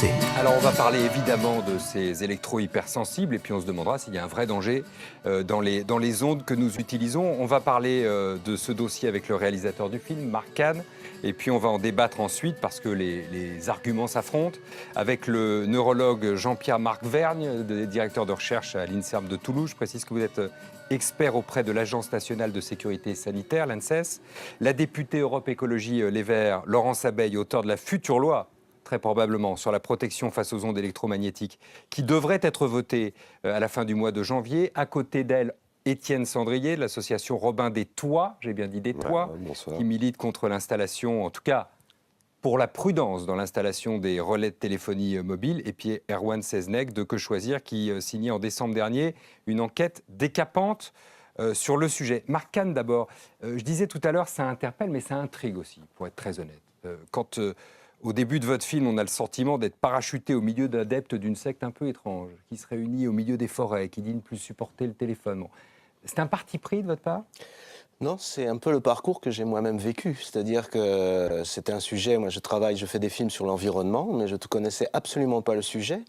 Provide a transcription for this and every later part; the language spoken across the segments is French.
RMC. Alors on va parler évidemment de ces électro-hypersensibles et puis on se demandera s'il y a un vrai danger dans les ondes que nous utilisons. On va parler de ce dossier avec le réalisateur du film, Marc Kahn, et puis on va en débattre ensuite parce que les arguments s'affrontent avec le neurologue Jean-Pierre Marc Vergne, directeur de recherche à l'INSERM de Toulouse. Je précise que vous êtes expert auprès de l'Agence nationale de sécurité sanitaire, l'ANSES. La députée Europe Écologie Les Verts, Laurence Abeille, auteur de la future loi très probablement, sur la protection face aux ondes électromagnétiques, qui devrait être votée à la fin du mois de janvier. À côté d'elle, Étienne Sandrier, de l'association Robin des Toits, j'ai bien dit des Toits, qui milite contre l'installation, en tout cas pour la prudence dans l'installation des relais de téléphonie mobile. Et puis Erwan Seznec de Que Choisir, qui signait en décembre dernier une enquête décapante sur le sujet. Marc Kahn d'abord, je disais tout à l'heure, ça interpelle, mais ça intrigue aussi, pour être très honnête. Quand au début de votre film, on a le sentiment d'être parachuté au milieu d'adeptes d'une secte un peu étrange, qui se réunit au milieu des forêts, qui dit ne plus supporter le téléphone. Bon. C'est un parti pris de votre part ? Non, c'est un peu le parcours que j'ai moi-même vécu. C'est-à-dire que c'était un sujet, moi je fais des films sur l'environnement, mais je ne connaissais absolument pas le sujet.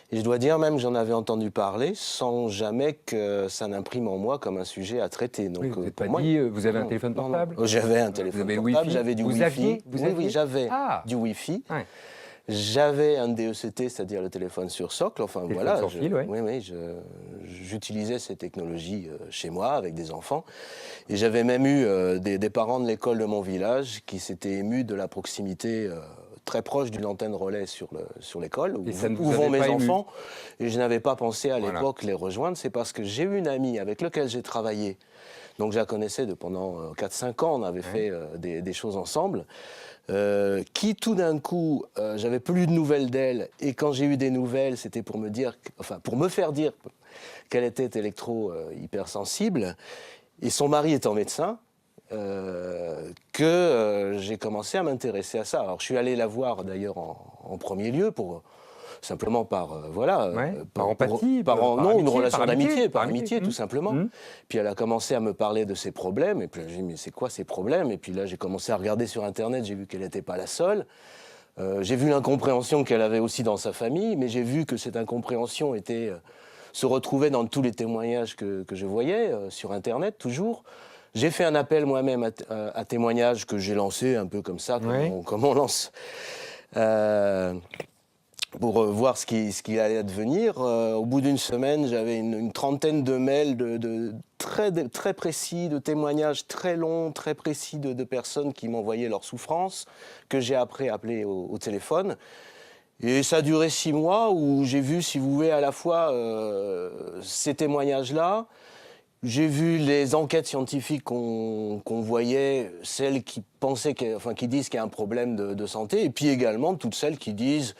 Et je dois dire même que j'en avais entendu parler sans jamais que ça n'imprime en moi comme un sujet à traiter. Donc, oui, vous n'êtes pas dit, vous avez un téléphone portable ? J'avais un téléphone portable, j'avais du Wi-Fi. Oui, j'avais du Wi-Fi. Ouais. J'avais un DECT, c'est-à-dire le téléphone sur socle. Enfin voilà, j'utilisais ces technologies chez moi avec des enfants. Et j'avais même eu des parents de l'école de mon village qui s'étaient émus de la proximité très proche d'une antenne relais sur l'école, où vont mes enfants. Et je n'avais pas pensé à l'époque les rejoindre. C'est parce que j'ai eu une amie avec laquelle j'ai travaillé. Donc je la connaissais pendant 4-5 ans, on avait fait des choses ensemble. Qui tout d'un coup, j'avais plus de nouvelles d'elle, et quand j'ai eu des nouvelles, c'était pour me faire dire qu'elle était électro-hypersensible, et son mari étant médecin, que j'ai commencé à m'intéresser à ça. Alors je suis allé la voir d'ailleurs en premier lieu simplement par empathie, une relation d'amitié, par amitié tout simplement. Puis elle a commencé à me parler de ses problèmes, et puis j'ai dit mais c'est quoi ces problèmes ? Et puis là j'ai commencé à regarder sur internet, j'ai vu qu'elle n'était pas la seule. J'ai vu l'incompréhension qu'elle avait aussi dans sa famille, mais j'ai vu que cette incompréhension se retrouvait dans tous les témoignages que je voyais sur internet toujours. J'ai fait un appel moi-même à témoignages que j'ai lancé un peu comme ça, comme on lance. Pour voir ce qui allait advenir. Au bout d'une semaine, j'avais une trentaine de mails très précis, de témoignages très longs, très précis de personnes qui m'envoyaient leurs souffrances, que j'ai après appelé au téléphone. Et ça a duré 6 mois où j'ai vu, si vous voulez, à la fois ces témoignages-là. J'ai vu les enquêtes scientifiques qu'on voyait, celles qui pensaient, qui disent qu'il y a un problème de santé, et puis également toutes celles qui disent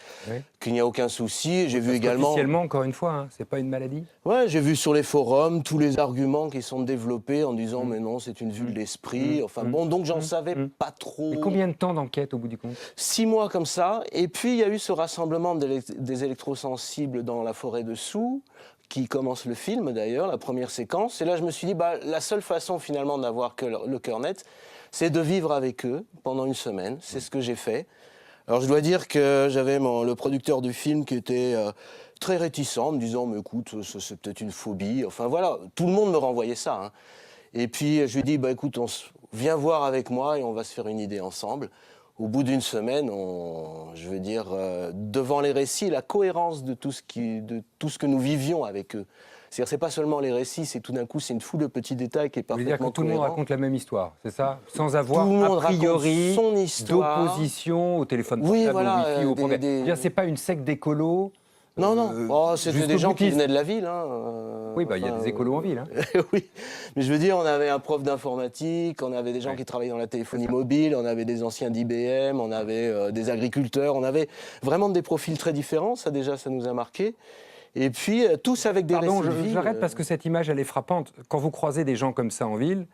qu'il n'y a aucun souci. J'ai vu également. Officiellement, encore une fois, hein, c'est pas une maladie. Ouais, j'ai vu sur les forums tous les arguments qui sont développés en disant mais non, c'est une vue de l'esprit. Donc j'en savais pas trop. Mais combien de temps d'enquête au bout du compte ? 6 mois comme ça, et puis il y a eu ce rassemblement des électrosensibles dans la forêt de Soux, qui commence le film d'ailleurs, la première séquence. Et là, je me suis dit, la seule façon finalement d'avoir le cœur net, c'est de vivre avec eux pendant une semaine. C'est ce que j'ai fait. Alors, je dois dire que j'avais le producteur du film qui était très réticent, en me disant, mais écoute, c'est peut-être une phobie. Enfin voilà, tout le monde me renvoyait ça. Hein. Et puis, je lui ai dit, écoute, viens voir avec moi et on va se faire une idée ensemble. Au bout d'une semaine, devant les récits, la cohérence de tout ce que nous vivions avec eux. C'est-à-dire, c'est pas seulement les récits, c'est tout d'un coup, c'est une foule de petits détails qui est parfaitement cohérent. Vous voulez dire que tout le monde raconte la même histoire, c'est ça ? Sans avoir a priori d'opposition au téléphone portable, au Wi-Fi, au programme. C'est pas une secte d'écolos. Non. C'était des gens qui venaient de la ville. Oui, il y a des écolos en ville. Oui, mais je veux dire, on avait un prof d'informatique, on avait des gens qui travaillaient dans la téléphonie mobile, on avait des anciens d'IBM, on avait des agriculteurs, on avait vraiment des profils très différents. Ça nous a marqué. Et puis, tous avec des récits de vie. J'arrête parce que cette image, elle est frappante. Quand vous croisez des gens comme ça en ville,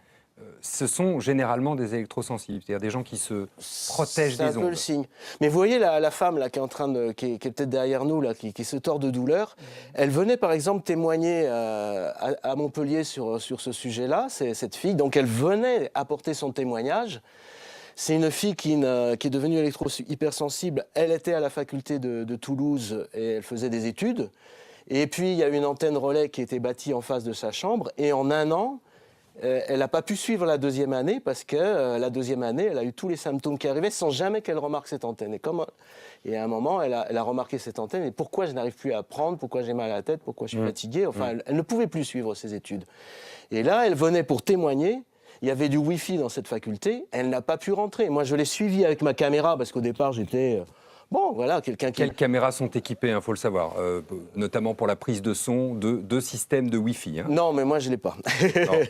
ce sont généralement des électrosensibles, c'est-à-dire des gens qui se protègent des ondes. C'est un peu le signe. Mais vous voyez la femme là, qui est peut-être derrière nous, là, qui se tord de douleur, elle venait par exemple témoigner à Montpellier sur ce sujet-là, cette fille, donc elle venait apporter son témoignage. C'est une fille qui est devenue électro-hypersensible. Elle était à la faculté de Toulouse et elle faisait des études. Et puis, il y a une antenne relais qui était bâtie en face de sa chambre. Et en un an, elle n'a pas pu suivre la deuxième année parce que la deuxième année, elle a eu tous les symptômes qui arrivaient sans jamais qu'elle remarque cette antenne. Et à un moment, elle a remarqué cette antenne. Et pourquoi je n'arrive plus à apprendre? Pourquoi j'ai mal à la tête? Pourquoi je suis fatiguée? Enfin, elle ne pouvait plus suivre ses études. Et là, elle venait pour témoigner. Il y avait du Wi-Fi dans cette faculté. Elle n'a pas pu rentrer. Moi, je l'ai suivie avec ma caméra parce qu'au départ, j'étais... Bon, voilà, quelqu'un qui... Quelles caméras sont équipées, il faut le savoir, notamment pour la prise de son, deux systèmes de Wi-Fi. Hein. Non, mais moi, je ne l'ai pas.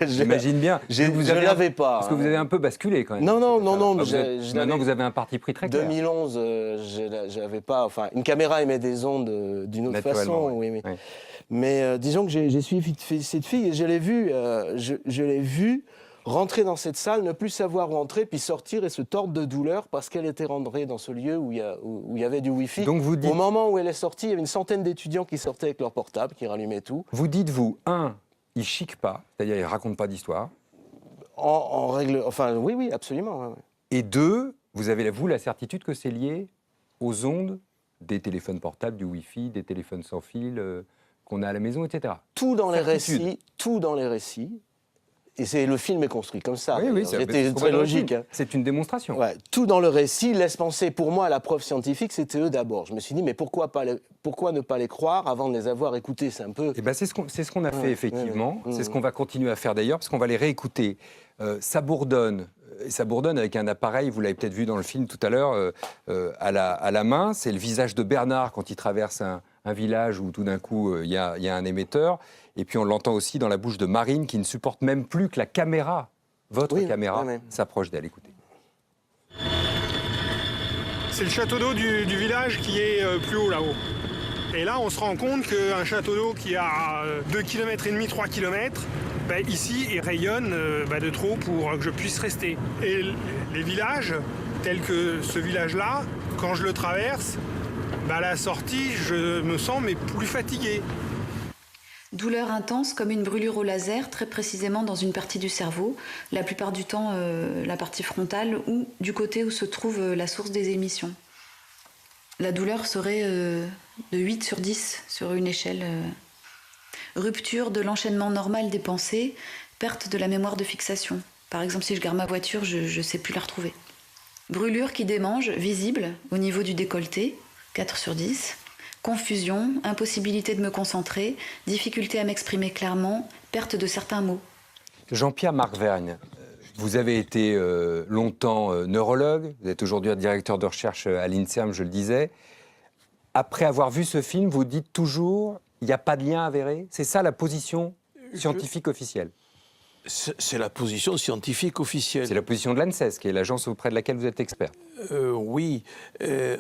J'imagine bien. Je ne l'avais pas. Parce que vous avez un peu basculé quand même. Non. Maintenant, vous avez un parti pris très clair. 2011, je n'avais pas... Enfin, une caméra émet des ondes d'une autre façon. Ouais. Oui. Ouais. Mais disons que j'ai suivi cette fille et je l'ai vue rentrer dans cette salle, ne plus savoir où entrer, puis sortir et se tordre de douleur parce qu'elle était rentrée dans ce lieu où il y avait du Wi-Fi. Donc vous dites... Au moment où elle est sortie, il y avait une centaine d'étudiants qui sortaient avec leur portable, qui rallumaient tout. Vous dites, ils ne chiquent pas, c'est-à-dire ils ne racontent pas d'histoire. En règle... Enfin, oui, absolument. Ouais. Et 2, vous avez, la certitude que c'est lié aux ondes des téléphones portables, du Wi-Fi, des téléphones sans fil qu'on a à la maison, etc. Tout dans les récits. Et le film est construit comme ça. Oui, c'était très logique. Hein. C'est une démonstration. Ouais, tout dans le récit laisse penser, pour moi, la preuve scientifique, c'était eux d'abord. Je me suis dit, mais pourquoi ne pas les croire avant de les avoir écoutés? C'est un peu... Eh ben, c'est ce qu'on a fait, effectivement. C'est ce qu'on va continuer à faire d'ailleurs, parce qu'on va les réécouter. Ça bourdonne. Et ça bourdonne avec un appareil, vous l'avez peut-être vu dans le film tout à l'heure, à la main. C'est le visage de Bernard quand il traverse un village où tout d'un coup, il y a un émetteur. Et puis on l'entend aussi dans la bouche de Marine qui ne supporte même plus que la caméra, votre caméra, s'approche d'elle. Écoutez. C'est le château d'eau du village qui est plus haut là-haut. Et là, on se rend compte qu'un château d'eau qui a 2,5 km, 3 km, ici, il rayonne de trop pour que je puisse rester. Et les villages, tels que ce village-là, quand je le traverse, à la sortie, je me sens plus fatigué. Douleur intense comme une brûlure au laser, très précisément dans une partie du cerveau, la plupart du temps la partie frontale ou du côté où se trouve la source des émissions. La douleur serait de 8 sur 10 sur une échelle. Rupture de l'enchaînement normal des pensées, perte de la mémoire de fixation. Par exemple, si je gare ma voiture, je ne sais plus la retrouver. Brûlure qui démange, visible au niveau du décolleté, 4 sur 10. Confusion, impossibilité de me concentrer, difficulté à m'exprimer clairement, perte de certains mots. Jean-Pierre Marc-Vergne, vous avez été longtemps neurologue, vous êtes aujourd'hui directeur de recherche à l'INSERM, je le disais. Après avoir vu ce film, vous dites toujours il n'y a pas de lien avéré? C'est ça la position scientifique officielle? C'est la position scientifique officielle. C'est la position de l'ANSES, qui est l'agence auprès de laquelle vous êtes expert. Oui,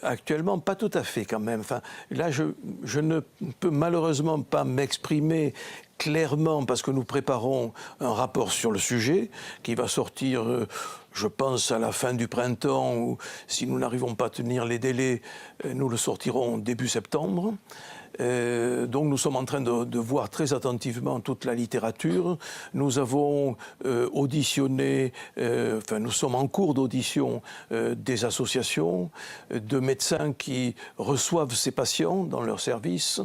actuellement, pas tout à fait quand même. Enfin, là, je ne peux malheureusement pas m'exprimer clairement parce que nous préparons un rapport sur le sujet qui va sortir, je pense, à la fin du printemps ou si nous n'arrivons pas à tenir les délais, nous le sortirons début septembre. Donc nous sommes en train de voir très attentivement toute la littérature. Nous avons auditionné, nous sommes en cours d'audition des associations, de médecins qui reçoivent ces patients dans leur service.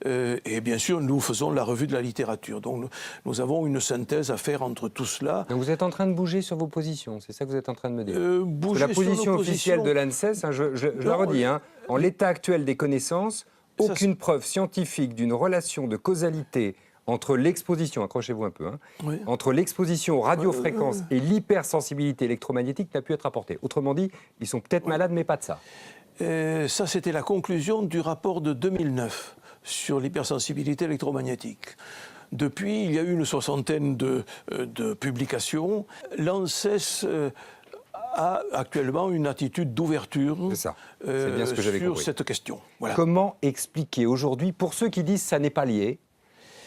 Et bien sûr, nous faisons la revue de la littérature. Donc nous avons une synthèse à faire entre tout cela. Donc vous êtes en train de bouger sur vos positions, c'est ça que vous êtes en train de me dire? Bouger la position sur nos officielle positions. de l'ANSES, je la redis, en l'état actuel des connaissances, aucune preuve scientifique d'une relation de causalité entre l'exposition, accrochez-vous un peu, entre l'exposition aux radiofréquences et l'hypersensibilité électromagnétique n'a pu être apportée. Autrement dit, ils sont peut-être malades, mais pas de ça. Ça, c'était la conclusion du rapport de 2009 sur l'hypersensibilité électromagnétique. Depuis, il y a eu une soixantaine de publications. L'ANSES a actuellement une attitude d'ouverture sur cette question. Voilà. Comment expliquer aujourd'hui, pour ceux qui disent que ça n'est pas lié,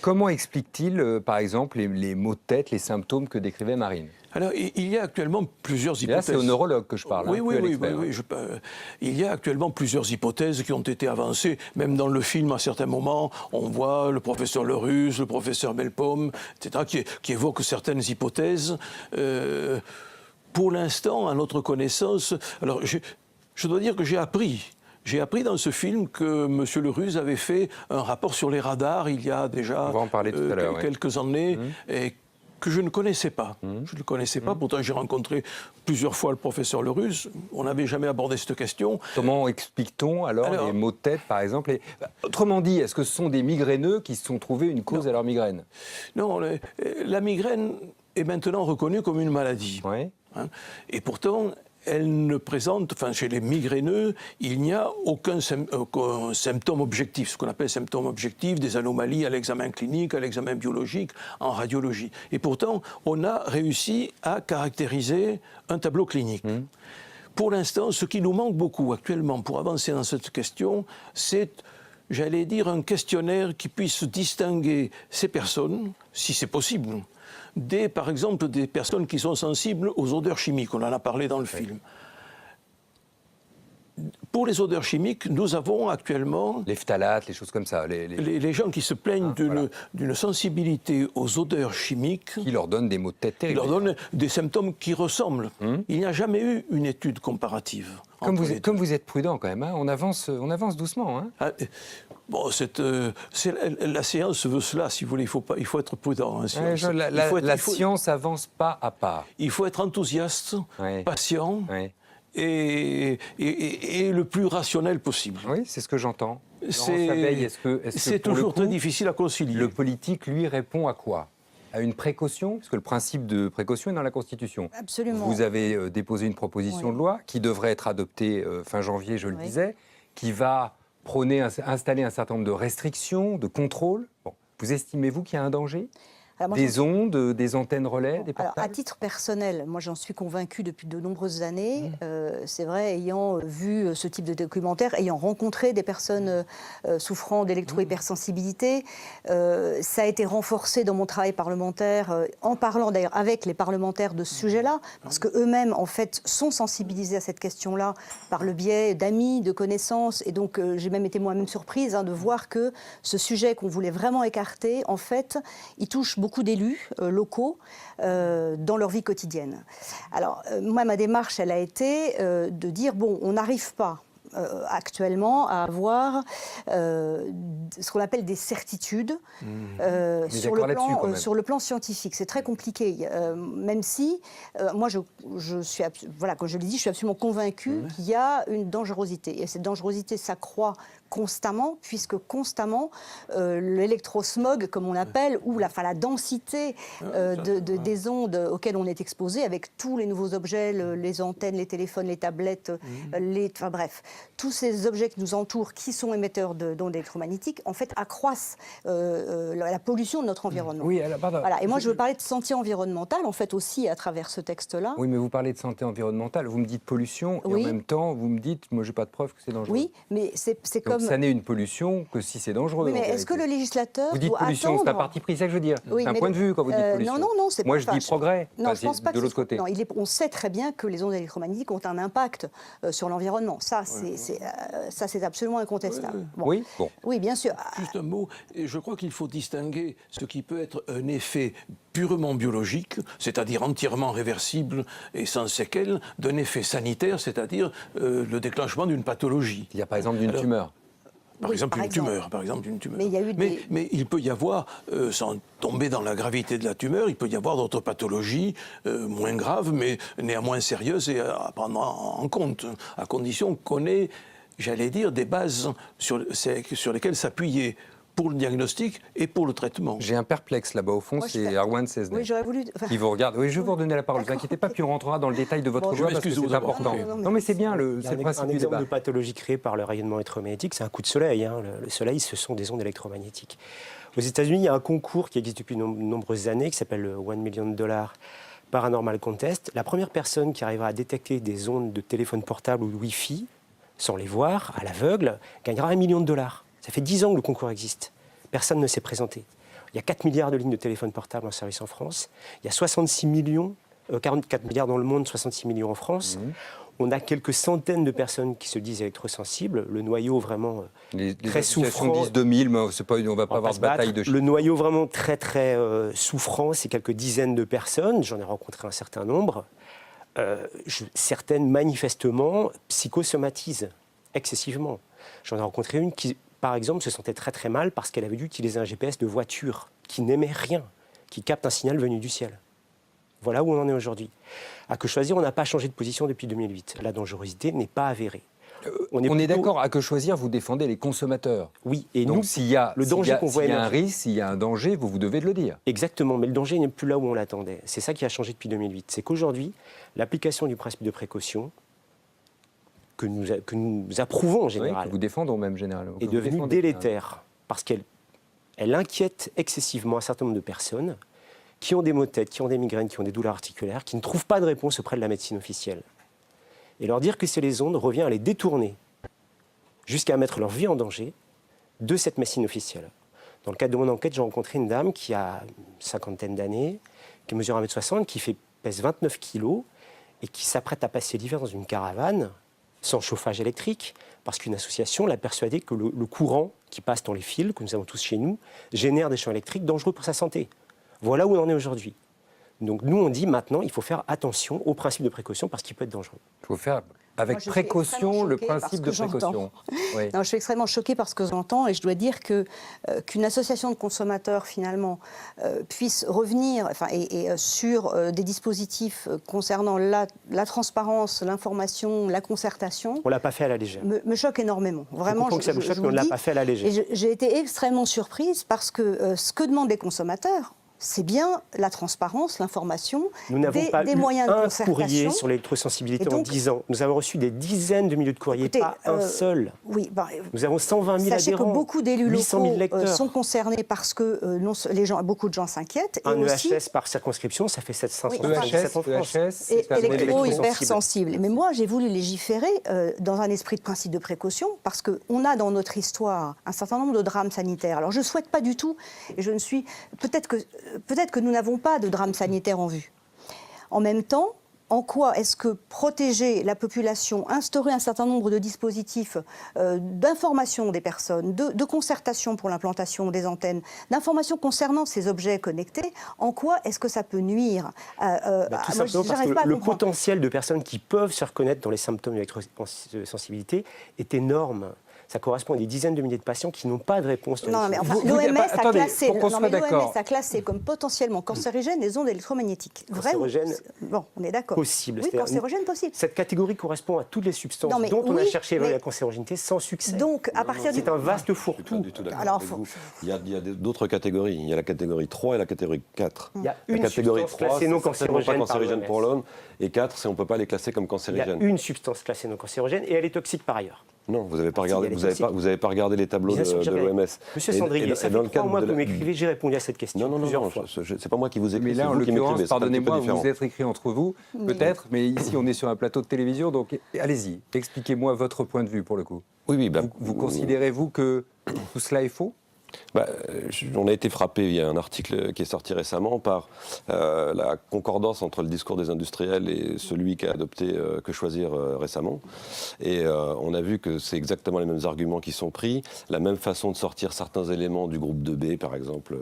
comment explique-t-il, par exemple, les maux de tête, les symptômes que décrivait Marine? Alors, il y a actuellement plusieurs hypothèses. Et là, c'est au neurologue que je parle. Oui. Il y a actuellement plusieurs hypothèses qui ont été avancées. Même dans le film, à certains moments, on voit le professeur Lerus, le professeur Belpomme, etc., qui évoquent certaines hypothèses. Pour l'instant, à notre connaissance, alors je dois dire que j'ai appris dans ce film que M. Leruz avait fait un rapport sur les radars il y a déjà On va en parler tout à l'heure, quelques années, et que je ne connaissais pas. Je ne le connaissais pas, pourtant j'ai rencontré plusieurs fois le professeur Leruz. On n'avait jamais abordé cette question. Comment explique-t-on alors les maux de tête, par exemple Autrement dit, est-ce que ce sont des migraineux qui se sont trouvés une cause à leur migraine? Non, la migraine est maintenant reconnue comme une maladie. Oui. Hein, et pourtant, elle ne présente, enfin chez les migraineux, il n'y a aucun symptôme objectif, ce qu'on appelle symptôme objectif, des anomalies à l'examen clinique, à l'examen biologique, en radiologie. Et pourtant, on a réussi à caractériser un tableau clinique. Pour l'instant, ce qui nous manque beaucoup actuellement pour avancer dans cette question, c'est, j'allais dire, un questionnaire qui puisse distinguer ces personnes, si c'est possible, par exemple, des personnes qui sont sensibles aux odeurs chimiques. On en a parlé dans le film. Pour les odeurs chimiques, nous avons actuellement... Les phtalates, les choses comme ça. Les gens qui se plaignent d'une sensibilité aux odeurs chimiques... Qui leur donnent des maux de tête terribles. Qui leur donnent des symptômes qui ressemblent. Il n'y a jamais eu une étude comparative. Comme vous êtes prudent quand même, hein, on avance doucement. Hein. Bon, la science veut cela, si vous voulez, il faut être prudent. Hein, la science avance pas à pas. Il faut être enthousiaste, patient et le plus rationnel possible. Oui, c'est ce que j'entends. C'est toujours très difficile à concilier. Le politique, lui, répond à quoi? À une précaution, parce que le principe de précaution est dans la Constitution. Absolument. Vous avez déposé une proposition de loi qui devrait être adoptée fin janvier, je le disais, qui va installer un certain nombre de restrictions, de contrôles. Bon. Vous estimez-vous qu'il y a un danger? Des ondes, des antennes relais, des portables? Alors, à titre personnel, moi j'en suis convaincue depuis de nombreuses années. C'est vrai, ayant vu ce type de documentaire, ayant rencontré des personnes souffrant d'électro-hypersensibilité, ça a été renforcé dans mon travail parlementaire, en parlant d'ailleurs avec les parlementaires de ce sujet-là, parce qu'eux-mêmes, en fait, sont sensibilisés à cette question-là par le biais d'amis, de connaissances. Et donc, j'ai même été moi-même surprise de voir que ce sujet qu'on voulait vraiment écarter, en fait, il touche beaucoup d'élus locaux dans leur vie quotidienne. Alors, moi, ma démarche, elle a été de dire, bon, on n'arrive pas actuellement à avoir ce qu'on appelle des certitudes sur le plan scientifique. C'est très compliqué, même si, moi, je suis, voilà, comme je l'ai dit, je suis absolument convaincue qu'il y a une dangerosité. Et cette dangerosité s'accroît constamment, puisque constamment, l'électrosmog, comme on l'appelle, ou la densité des ondes auxquelles on est exposé, avec tous les nouveaux objets, les antennes, les téléphones, les tablettes, enfin bref, tous ces objets qui nous entourent, qui sont émetteurs d'ondes électromagnétiques, en fait, accroissent la pollution de notre environnement. Oui, alors, pardon. Voilà. Et moi, je veux parler de santé environnementale, en fait, aussi à travers ce texte-là. Oui, mais vous parlez de santé environnementale, vous me dites pollution, et en même temps, vous me dites, moi, j'ai pas de preuve que c'est dangereux. Oui, mais c'est comme... Donc, ça n'est une pollution que si c'est dangereux. Oui, mais est-ce que le législateur Vous dites doit pollution, attendre... c'est un parti pris, c'est ça que je veux dire. Oui, c'est un point de vue quand vous dites pollution. Non, c'est moi, pas je dis progrès. Non, je pense pas de l'autre côté. Non, on sait très bien que les ondes électromagnétiques ont un impact sur l'environnement. Ça, c'est absolument incontestable. Bon. Oui, bon. Oui, bien sûr. Juste un mot. Je crois qu'il faut distinguer ce qui peut être un effet purement biologique, c'est-à-dire entièrement réversible et sans séquelles, d'un effet sanitaire, c'est-à-dire le déclenchement d'une pathologie. Il y a par exemple d'une tumeur. Par exemple, une tumeur. Mais il y a eu mais il peut y avoir, sans tomber dans la gravité de la tumeur, il peut y avoir d'autres pathologies moins graves, mais néanmoins sérieuses et à prendre en compte, à condition qu'on ait, j'allais dire, des bases sur lesquelles s'appuyer pour le diagnostic et pour le traitement. J'ai un perplexe là-bas au fond, c'est Erwan Seznay. Oui, j'aurais voulu... Qui vous regarde. Oui, je vais vous redonner la parole, ne vous inquiétez pas, puis on rentrera dans le détail de votre loi parce que c'est important. Non, mais c'est bien, c'est le principe du débat. Un exemple de pathologie créée par le rayonnement électromagnétique, c'est un coup de soleil. Hein. Le soleil, ce sont des ondes électromagnétiques. Aux États-Unis, il y a un concours qui existe depuis de nombreuses années, qui s'appelle le $1 million Paranormal Contest. La première personne qui arrivera à détecter des ondes de téléphone portable ou de Wi-Fi, sans les voir, à l'aveugle, gagnera $1 million. Ça fait 10 ans que le concours existe. Personne ne s'est présenté. Il y a 4 milliards de lignes de téléphone portable en service en France. Il y a 66 millions, 44 milliards dans le monde, 66 millions en France. On a quelques centaines de personnes qui se disent électrosensibles. Le noyau vraiment très souffrant. Les disent 2000, mais c'est pas, on ne va pas avoir de bataille de chiffres. Le noyau vraiment très souffrant, c'est quelques dizaines de personnes. J'en ai rencontré un certain nombre. Certaines, manifestement, psychosomatisent excessivement. J'en ai rencontré une qui, par exemple, se sentait très très mal parce qu'elle avait dû utiliser un GPS de voiture qui n'émet rien, qui capte un signal venu du ciel. Voilà où on en est aujourd'hui. À Que Choisir, on n'a pas changé de position depuis 2008. La dangerosité n'est pas avérée. On est d'accord, à Que Choisir, vous défendez les consommateurs. Oui, et donc nous, s'il y a, le danger qu'on voit s'il y a un émerger. risque, s'il y a un danger, vous devez de le dire. Exactement, mais le danger n'est plus là où on l'attendait. C'est ça qui a changé depuis 2008. C'est qu'aujourd'hui, l'application du principe de précaution, que nous approuvons en Oui, général, que vous défendez même généralement. est devenue délétère, parce qu'elle inquiète excessivement un certain nombre de personnes qui ont des maux de tête, qui ont des migraines, qui ont des douleurs articulaires, qui ne trouvent pas de réponse auprès de la médecine officielle. Et leur dire que c'est les ondes revient à les détourner jusqu'à mettre leur vie en danger de cette médecine officielle. Dans le cadre de mon enquête, j'ai rencontré une dame qui a une cinquantaine d'années, qui mesure 1,60 m, qui pèse 29 kg et qui s'apprête à passer l'hiver dans une caravane sans chauffage électrique, parce qu'une association l'a persuadée que le courant qui passe dans les fils, que nous avons tous chez nous, génère des champs électriques dangereux pour sa santé. Voilà où on en est aujourd'hui. Donc nous, on dit maintenant, il faut faire attention au principe de précaution parce qu'il peut être dangereux. Il faut faire avec Moi, je suis précaution le extrêmement principe choquée de par ce que précaution. Oui. Non, je suis extrêmement choquée par ce que j'entends et je dois dire qu'une association de consommateurs, finalement, puisse revenir sur des dispositifs concernant la transparence, l'information, la concertation. On ne l'a pas fait à la légère. Me choque énormément. Vraiment, je comprends que ça vous choque, mais on ne l'a pas fait à la légère. Et j'ai été extrêmement surprise parce que ce que demandent les consommateurs, c'est bien la transparence, l'information, Nous n'avons pas des eu moyens de un concertation. courrier sur l'électrosensibilité Et donc, en 10 ans. Nous avons reçu des dizaines de milliers de courriers, écoutez, pas un seul. Oui, Nous avons 120 000 sachez adhérents, que beaucoup d'élus 800 000 locaux lecteurs. sont concernés parce que beaucoup de gens s'inquiètent. Un et aussi, EHS par circonscription, ça fait 777 en France. EHS, c'est un électro électrosensible. hypersensible. Mais moi, j'ai voulu légiférer dans un esprit de principe de précaution parce qu'on a dans notre histoire un certain nombre de drames sanitaires. Alors, je ne souhaite pas du tout, et je ne suis... Peut-être que nous n'avons pas de drame sanitaire en vue. En même temps, en quoi est-ce que protéger la population, instaurer un certain nombre de dispositifs d'information des personnes, de concertation pour l'implantation des antennes, d'information concernant ces objets connectés, en quoi est-ce que ça peut nuire Tout simplement parce que le potentiel de personnes qui peuvent se reconnaître dans les symptômes d'électrosensibilité est énorme. Ça correspond à des dizaines de milliers de patients qui n'ont pas de réponse. Non, mais enfin, l'OMS a classé comme potentiellement cancérigènes les ondes électromagnétiques. Cancérogènes, bon, on est d'accord. Possible. Oui, cancérogènes possible. Cette catégorie correspond à toutes les substances dont on a cherché à évaluer la cancérogénité sans succès. Donc, à partir c'est un vaste fourre-tout. Pas du tout d'accord avec vous. Il y a d'autres catégories. Il y a la catégorie 3 et la catégorie 4. Il y a la une catégorie substance 3, classée non c'est certainement pas cancérigène par pour l'homme. Et 4, c'est on ne peut pas les classer comme Il y a cancérigènes. une substance classée non cancérogène et elle est toxique par ailleurs. Non, vous n'avez pas Si, regardé, elle est vous avez toxique. pas regardé les tableaux Bien sûr, de j'ai regardé. l'OMS. Monsieur Sandrier, ça fait 3 mois que vous m'écrivez, j'ai répondu à cette question plusieurs fois. C'est pas moi qui vous écris, Mais c'est là, en vous qui l'occurrence, m'écrivez. c'est un petit peu pardonnez-moi, différent. vous êtes écrit entre vous, peut-être, mais ici, on est sur un plateau de télévision, donc allez-y, expliquez-moi votre point de vue, pour le coup. Oui, Vous considérez-vous que tout cela est faux ? On a été frappé, il y a un article qui est sorti récemment par la concordance entre le discours des industriels et celui qu'a adopté Que Choisir récemment. Et on a vu que c'est exactement les mêmes arguments qui sont pris, la même façon de sortir certains éléments du groupe 2B, par exemple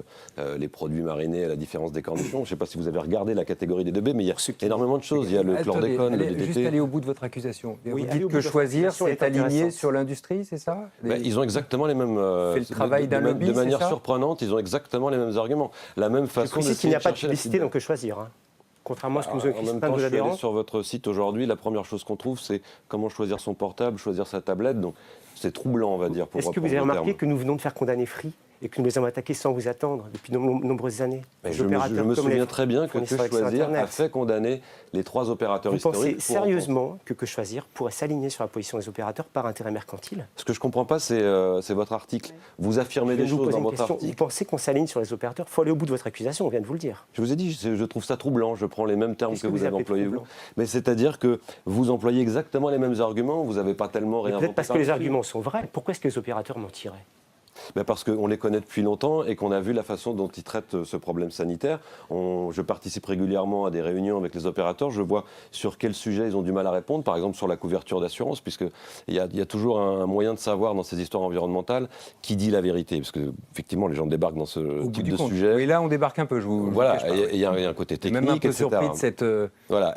les produits marinés à la différence des cornichons. Je ne sais pas si vous avez regardé la catégorie des 2B, mais il y a énormément de choses. Il y a le chlordécone, le DDT. Juste aller au bout de votre accusation. Oui, Vous aller dites au bout Que de votre Choisir, accusation est c'est aligné intéressante. sur l'industrie, c'est ça ? Ils ont exactement les mêmes... fait le travail d'un lobby, de manière c'est ça surprenante, ils ont exactement les mêmes arguments. La même Je façon précise qu'il n'y a pas de chercher la publicité dans feedback. Que Choisir. Contrairement à ce que nous ont En écrit même plein temps, de je vos suis allé adhérents. sur votre site aujourd'hui, la première chose qu'on trouve, c'est comment choisir son portable, choisir sa tablette. Donc c'est troublant, on va dire. Est-ce que vous avez remarqué que nous venons de faire condamner Free et que nous les avons attaqués sans vous attendre depuis de nombreuses années? Je me souviens très bien que Que Choisir a fait condamner les 3 opérateurs Vous historiques. pensez sérieusement que Choisir pourrait s'aligner sur la position des opérateurs par intérêt mercantile? Ce que je ne comprends pas, c'est votre article. Vous affirmez Je des vais vous choses poser dans une votre question. article. Vous pensez qu'on s'aligne sur les opérateurs? Il faut aller au bout de votre accusation, on vient de vous le dire. Je vous ai dit, je trouve ça troublant. Je prends les mêmes termes Qu'est-ce que que vous vous avez appelez employés vous. troublant? Mais c'est-à-dire que vous employez exactement les mêmes arguments, vous n'avez pas tellement Et réinventé. peut-être parce que les arguments sont vrais. Pourquoi est-ce que les opérateurs mentiraient? Parce qu'on les connaît depuis longtemps et qu'on a vu la façon dont ils traitent ce problème sanitaire. Je participe régulièrement à des réunions avec les opérateurs, je vois sur quel sujet ils ont du mal à répondre, par exemple sur la couverture d'assurance, puisqu'il y a toujours un moyen de savoir dans ces histoires environnementales qui dit la vérité, parce qu'effectivement les gens débarquent dans ce type de sujet. Et là on débarque un peu, voilà, il y a un côté technique, même un peu etc. surpris de cette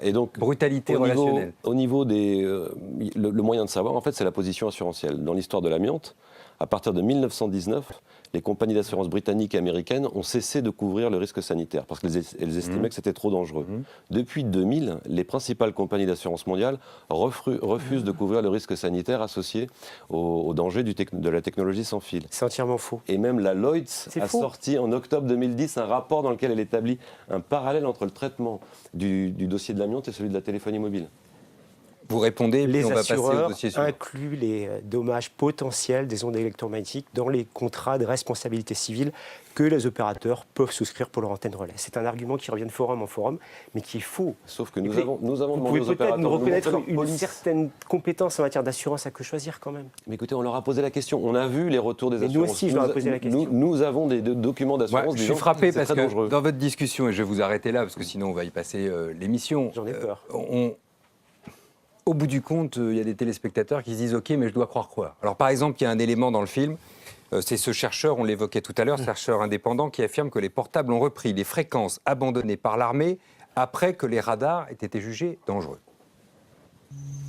et donc, brutalité relationnelle. Au niveau le moyen de savoir, en fait, c'est la position assurantielle. Dans l'histoire de l'amiante, à partir de 1919, les compagnies d'assurance britanniques et américaines ont cessé de couvrir le risque sanitaire parce qu'elles estimaient que c'était trop dangereux. Depuis 2000, les principales compagnies d'assurance mondiale refusent de couvrir le risque sanitaire associé au danger de la technologie sans fil. C'est entièrement faux. Et même la Lloyds a sorti en octobre 2010 un rapport dans lequel elle établit un parallèle entre le traitement du dossier de l'amiante et celui de la téléphonie mobile. Vous répondez, les puis on va passer au dossier suivant. incluent les dommages potentiels des ondes électromagnétiques dans les contrats de responsabilité civile que les opérateurs peuvent souscrire pour leur antenne relais. C'est un argument qui revient de forum en forum, mais qui est faux. Sauf que nous avons demandé aux Vous pouvez peut-être nous reconnaître une police. certaine compétence en matière d'assurance à que choisir quand même. Mais écoutez, on leur a posé la question. On a vu les retours des assurances. Nous aussi, je leur ai posé la question. Nous avons des documents d'assurance. Je suis frappé parce que dans votre discussion, et je vais vous arrêter là, parce que sinon on va y passer l'émission. J'en ai peur. Au bout du compte, il y a des téléspectateurs qui se disent « Ok, mais je dois croire quoi ?» Alors par exemple, il y a un élément dans le film, c'est ce chercheur, on l'évoquait tout à l'heure, chercheur indépendant, qui affirme que les portables ont repris les fréquences abandonnées par l'armée après que les radars aient été jugés dangereux.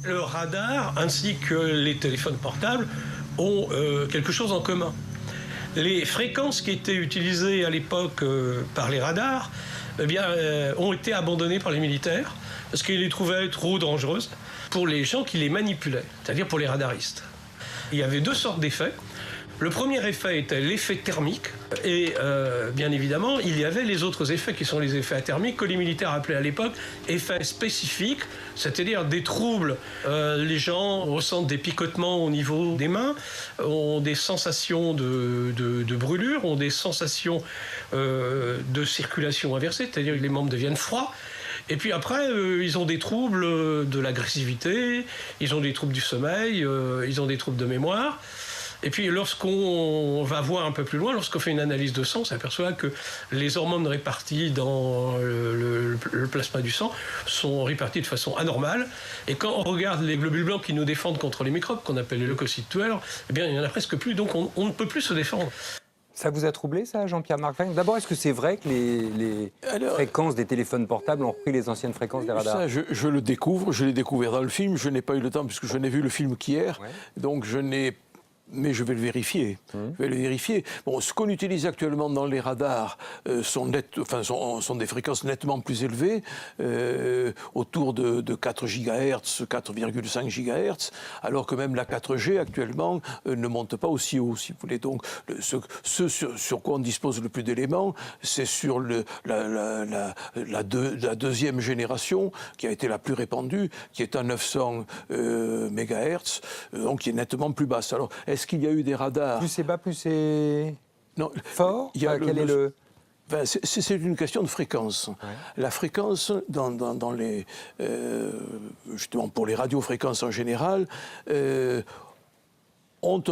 Le radar ainsi que les téléphones portables ont quelque chose en commun. Les fréquences qui étaient utilisées à l'époque par les radars ont été abandonnées par les militaires parce qu'ils les trouvaient trop dangereuses pour les gens qui les manipulaient, c'est-à-dire pour les radaristes. Il y avait deux sortes d'effets. Le premier effet était l'effet thermique et bien évidemment il y avait les autres effets qui sont les effets athermiques que les militaires appelaient à l'époque effets spécifiques, c'est-à-dire des troubles. Les gens ressentent des picotements au niveau des mains, ont des sensations de brûlure, ont des sensations de circulation inversée, c'est-à-dire que les membres deviennent froids. Et puis après, ils ont des troubles de l'agressivité, ils ont des troubles du sommeil, ils ont des troubles de mémoire. Et puis lorsqu'on va voir un peu plus loin, lorsqu'on fait une analyse de sang, on s'aperçoit que les hormones réparties dans le plasma du sang sont réparties de façon anormale. Et quand on regarde les globules blancs qui nous défendent contre les microbes, qu'on appelle les leucocytes tueurs, eh bien il n'y en a presque plus, donc on ne peut plus se défendre. Ça vous a troublé, ça, Jean-Pierre Marc-Vin? D'abord, est-ce que c'est vrai que les fréquences des téléphones portables ont repris les anciennes fréquences des radars? Ça, je le découvre, je l'ai découvert dans le film. Je n'ai pas eu le temps, puisque je n'ai vu le film qu'hier. Ouais. Donc je n'ai... Mais je vais le vérifier. Je vais le vérifier. Bon, ce qu'on utilise actuellement dans les radars sont des fréquences nettement plus élevées, autour de 4 GHz, 4,5 GHz, alors que même la 4G actuellement ne monte pas aussi haut, si vous voulez. Donc, ce sur quoi on dispose le plus d'éléments, c'est sur la deuxième génération, qui a été la plus répandue, qui est à 900 MHz, donc qui est nettement plus basse. Alors, est-ce qu'il y a eu des radars? Plus c'est bas, plus c'est fort? C'est une question de fréquence. Ouais. La fréquence, justement pour les radiofréquences en général, ont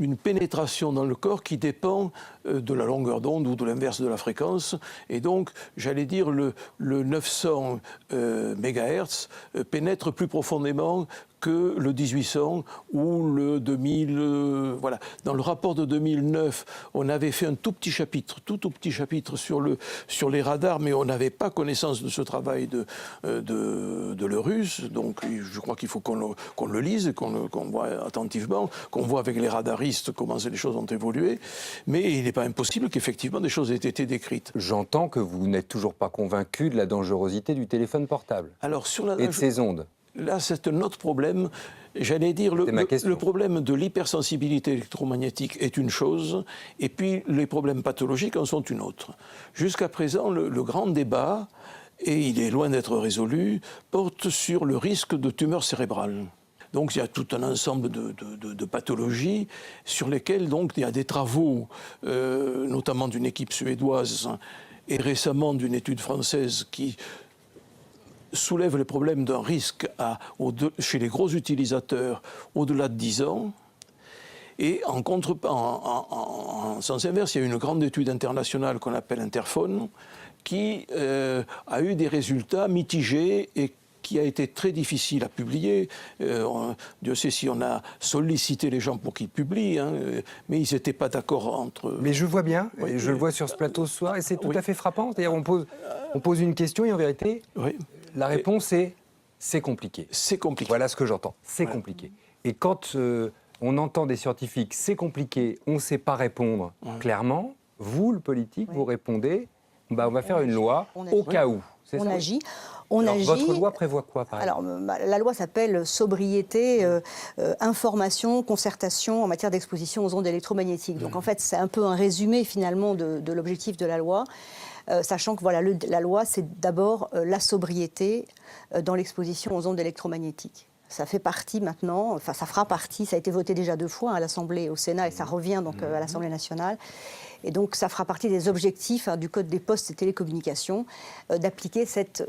une pénétration dans le corps qui dépend de la longueur d'onde ou de l'inverse de la fréquence. Et donc, j'allais dire, le 900 MHz pénètre plus profondément que le 1800 ou le 2000. Voilà. Dans le rapport de 2009, on avait fait un tout petit chapitre sur les radars, mais on n'avait pas connaissance de ce travail de l'Eurus. Donc, je crois qu'il faut qu'on le lise, qu'on voit attentivement, qu'on voit avec les radaristes comment les choses ont évolué. Mais il n'est pas impossible qu'effectivement des choses aient été décrites. J'entends que vous n'êtes toujours pas convaincu de la dangerosité du téléphone portable. Alors, et de ces ondes. Là, c'est un autre problème. J'allais dire, le problème de l'hypersensibilité électromagnétique est une chose, et puis les problèmes pathologiques en sont une autre. Jusqu'à présent, le grand débat, et il est loin d'être résolu, porte sur le risque de tumeur cérébrale. Donc il y a tout un ensemble de pathologies sur lesquelles donc, il y a des travaux, notamment d'une équipe suédoise, et récemment d'une étude française qui soulève les problèmes d'un risque chez les gros utilisateurs au-delà de 10 ans. Et en sens inverse, il y a une grande étude internationale qu'on appelle Interphone, qui a eu des résultats mitigés et qui a été très difficile à publier. Dieu sait si on a sollicité les gens pour qu'ils publient, hein, mais ils n'étaient pas d'accord entre eux. Mais je vois bien, Oui, et je le vois sur ce plateau ce soir, et c'est tout à fait frappant. C'est-à-dire on pose une question et en vérité, la réponse est « c'est compliqué ». C'est compliqué. Voilà ce que j'entends, c'est compliqué. Et quand on entend des scientifiques « c'est compliqué, on ne sait pas répondre clairement », vous, le politique, vous répondez bah, « on va faire une loi au cas où ». On agit. Alors, votre loi prévoit quoi, par exemple ? Alors, la loi s'appelle sobriété, information, concertation en matière d'exposition aux ondes électromagnétiques. Donc, en fait, c'est un peu un résumé, finalement, de l'objectif de la loi. Sachant que voilà, la loi, c'est d'abord la sobriété dans l'exposition aux ondes électromagnétiques. Ça fait partie maintenant, enfin ça fera partie, ça a été voté déjà 2 fois à l'Assemblée et au Sénat et ça revient donc à l'Assemblée nationale. Et donc ça fera partie des objectifs du Code des postes et télécommunications d'appliquer cette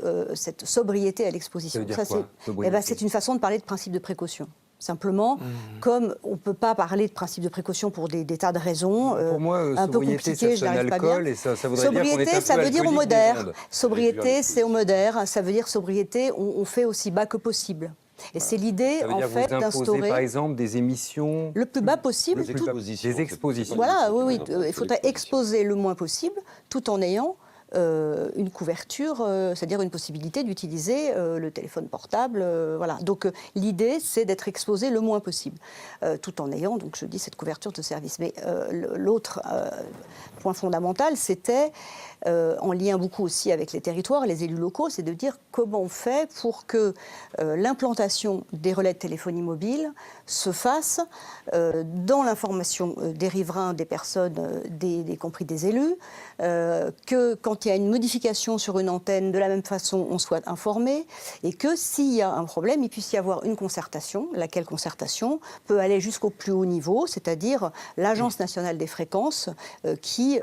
sobriété à l'exposition. Ça veut dire quoi, C'est une façon de parler de principe de précaution. Simplement, comme on ne peut pas parler de principe de précaution pour des tas de raisons, pour moi, un peu compliquées, je n'arrive pas bien. Et ça voudrait dire qu'on est un peu ça veut dire on alcoolique modère. des ondes. Sobriété, c'est on modère. Ça veut dire sobriété, on fait aussi bas que possible. Et c'est l'idée, en fait, d'instaurer... d'instaurer... par exemple, des émissions... Le plus bas possible. Des expositions. Voilà, oui. Il faudrait exposer le moins possible, tout en ayant une couverture, c'est-à-dire une possibilité d'utiliser le téléphone portable. Voilà. Donc l'idée, c'est d'être exposé le moins possible, tout en ayant, donc je dis, cette couverture de service. Mais l'autre point fondamental, c'était, en lien beaucoup aussi avec les territoires, les élus locaux, c'est de dire comment on fait pour que l'implantation des relais de téléphonie mobile se fasse dans l'information des riverains, des personnes, y compris des élus, que quand il y a une modification sur une antenne, de la même façon, on soit informé, et que s'il y a un problème, il puisse y avoir une concertation, laquelle concertation peut aller jusqu'au plus haut niveau, c'est-à-dire l'Agence nationale des fréquences, qui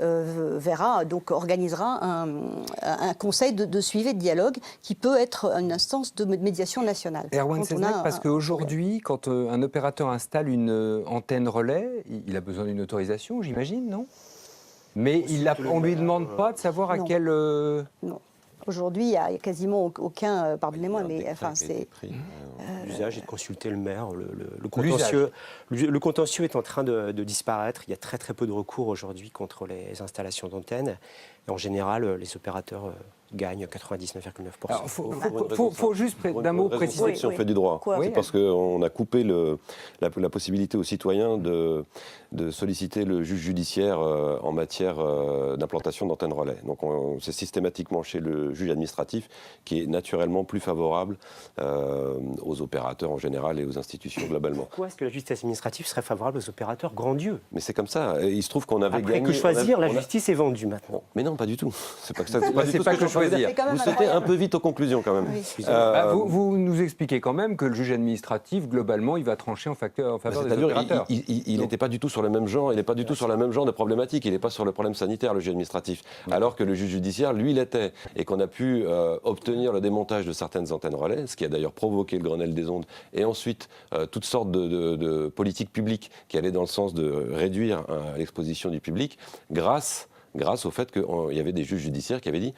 donc organisera un conseil de suivi et de dialogue qui peut être une instance de médiation nationale. Erwan Seznec, parce qu'aujourd'hui, quand un opérateur installe une antenne relais, il a besoin d'une autorisation, j'imagine, non ? Mais on ne lui demande pas de savoir à quel... Non. Aujourd'hui, il n'y a quasiment aucun... pardonnez-moi, mais enfin, c'est... L'usage est de consulter le maire. Le contentieux est en train de disparaître. Il y a très très peu de recours aujourd'hui contre les installations d'antennes. Et en général, les opérateurs gagnent 99,9%. Il faut juste d'un mot préciser. Si on fait du droit, c'est parce qu'on a coupé la possibilité aux citoyens de solliciter le juge judiciaire en matière d'implantation d'antennes relais. Donc c'est systématiquement chez le juge administratif qui est naturellement plus favorable aux opérateurs en général et aux institutions globalement. Pourquoi est-ce que la justice administrative serait favorable aux opérateurs? Grand Dieu! Mais c'est comme ça. Il se trouve qu'on avait gagné... Après que choisir, la justice est vendue maintenant. Mais non, pas du tout. C'est pas que ça. C'est pas que choisir. Vous sautez un peu vite aux conclusions quand même. Oui. Vous nous expliquez quand même que le juge administratif, globalement, il va trancher en faveur des opérateurs. Il n'était pas du tout sur le même genre. Il n'est pas du tout sur le même genre de problématique. Il n'est pas sur le problème sanitaire, le juge administratif. Alors que le juge judiciaire, lui, l'était. Et qu'on a pu obtenir le démontage de certaines antennes relais, ce qui a d'ailleurs provoqué le Grenelle des ondes, et ensuite toutes sortes de politiques publiques qui allaient dans le sens de réduire l'exposition du public, grâce au fait qu'il y avait des juges judiciaires qui avaient dit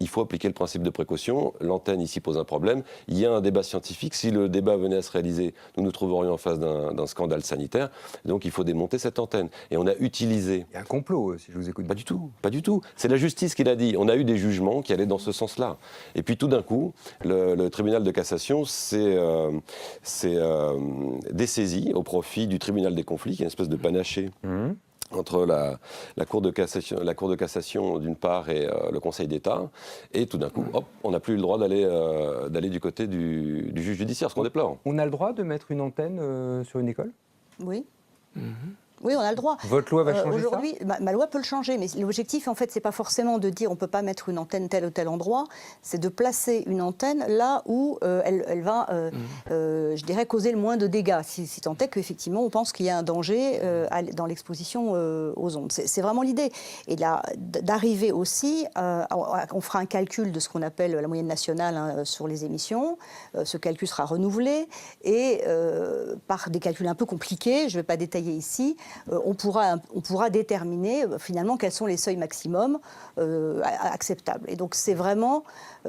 il faut appliquer le principe de précaution, l'antenne ici pose un problème, il y a un débat scientifique, si le débat venait à se réaliser, nous nous trouverions en face d'un scandale sanitaire, donc il faut démonter cette antenne. Et on a utilisé... Il y a un complot, si je vous écoute. Pas du tout. C'est la justice qui l'a dit. On a eu des jugements qui allaient dans ce sens-là. Et puis tout d'un coup, le tribunal de cassation s'est dessaisi au profit du tribunal des conflits, qui est une espèce de panaché. Entre la Cour de cassation d'une part et le Conseil d'État, et tout d'un coup, hop, on n'a plus le droit d'aller du côté du juge judiciaire, ce qu'on déplore. On a le droit de mettre une antenne sur une école ? Oui. Oui, on a le droit. Votre loi va changer ça ? Aujourd'hui, ma loi peut le changer, mais l'objectif, en fait, c'est pas forcément de dire on peut pas mettre une antenne tel ou tel endroit, c'est de placer une antenne là où elle va, je dirais, causer le moins de dégâts, si tant est qu'effectivement on pense qu'il y a un danger dans l'exposition aux ondes. C'est vraiment l'idée. Et là, d'arriver aussi, on fera un calcul de ce qu'on appelle la moyenne nationale sur les émissions. Ce calcul sera renouvelé et par des calculs un peu compliqués, je ne vais pas détailler ici, on pourra déterminer finalement quels sont les seuils maximums acceptables. Et donc c'est vraiment